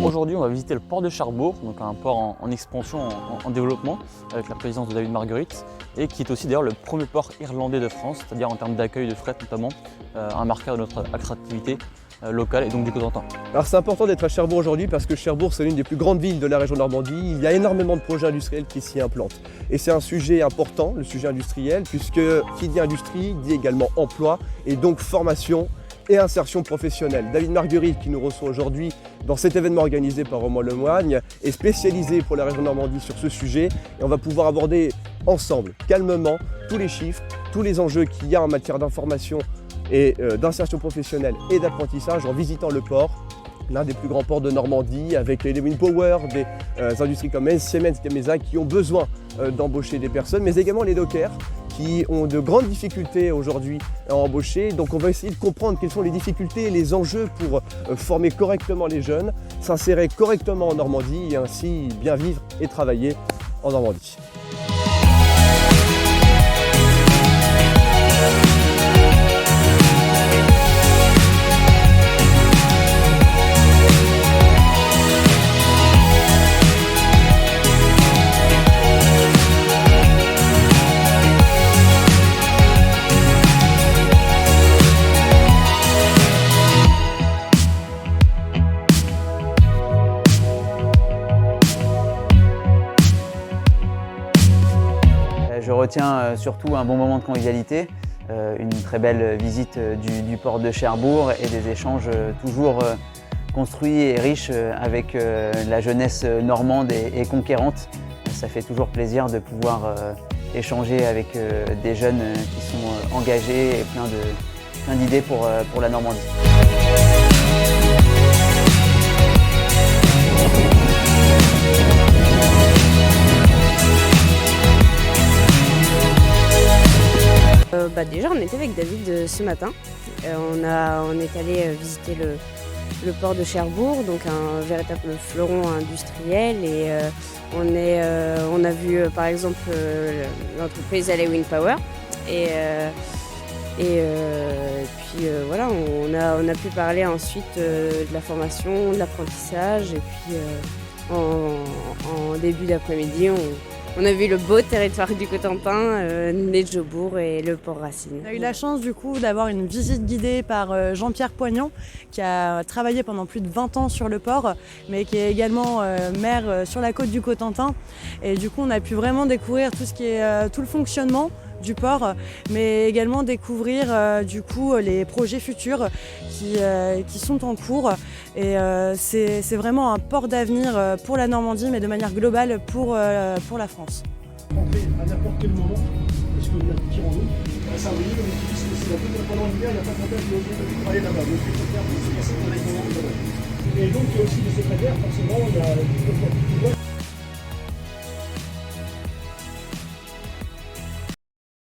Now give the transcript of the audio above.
Aujourd'hui, on va visiter le port de Cherbourg, donc un port en expansion, en développement, avec la présidence de David Marguerite, et qui est aussi d'ailleurs le premier port irlandais de France, c'est-à-dire en termes d'accueil de fret notamment, un marqueur de notre attractivité locale et donc du Cotentin. Alors c'est important d'être à Cherbourg aujourd'hui parce que Cherbourg c'est l'une des plus grandes villes de la région Normandie. Il y a énormément de projets industriels qui s'y implantent. Et c'est un sujet important, le sujet industriel, puisque qui dit industrie dit également emploi et donc formation et insertion professionnelle. David Marguerite, qui nous reçoit aujourd'hui dans cet événement organisé par Romain Lemoigne, est spécialisé pour la région Normandie sur ce sujet et on va pouvoir aborder ensemble, calmement, tous les chiffres, tous les enjeux qu'il y a en matière d'information et d'insertion professionnelle et d'apprentissage en visitant le port, l'un des plus grands ports de Normandie, avec les Wind Power, des industries comme Siemens, Gamesa qui ont besoin d'embaucher des personnes, mais également les dockers qui ont de grandes difficultés aujourd'hui à embaucher. Donc on va essayer de comprendre quelles sont les difficultés et les enjeux pour former correctement les jeunes, s'insérer correctement en Normandie et ainsi bien vivre et travailler en Normandie. Je retiens surtout un bon moment de convivialité, une très belle visite du port de Cherbourg et des échanges toujours construits et riches avec la jeunesse normande et conquérante. Ça fait toujours plaisir de pouvoir échanger avec des jeunes qui sont engagés et plein d'idées pour la Normandie. Déjà on était avec David ce matin, on est allé visiter le port de Cherbourg, donc un véritable fleuron industriel et on a vu par exemple l'entreprise Wind Power et puis voilà, on a pu parler ensuite de la formation, de l'apprentissage et puis en début d'après-midi on a vu le beau territoire du Cotentin, les Cherbourg et le port Racine. On a eu la chance du coup d'avoir une visite guidée par Jean-Pierre Poignon qui a travaillé pendant plus de 20 ans sur le port mais qui est également maire sur la côte du Cotentin et du coup on a pu vraiment découvrir tout ce qui est tout le fonctionnement du port, mais également découvrir du coup les projets futurs qui sont en cours et c'est vraiment un port d'avenir pour la Normandie mais de manière globale pour la France. Rentrer à n'importe quel moment, parce que vous êtes tirant d'eau, à Saint-Denis, on utilise que c'est la toute pendant l'hiver, il n'y a pas de montage de travailler là-bas, donc il faut faire pour se casser dans les moments. Et donc il y a aussi des secrétaires, forcément, il y a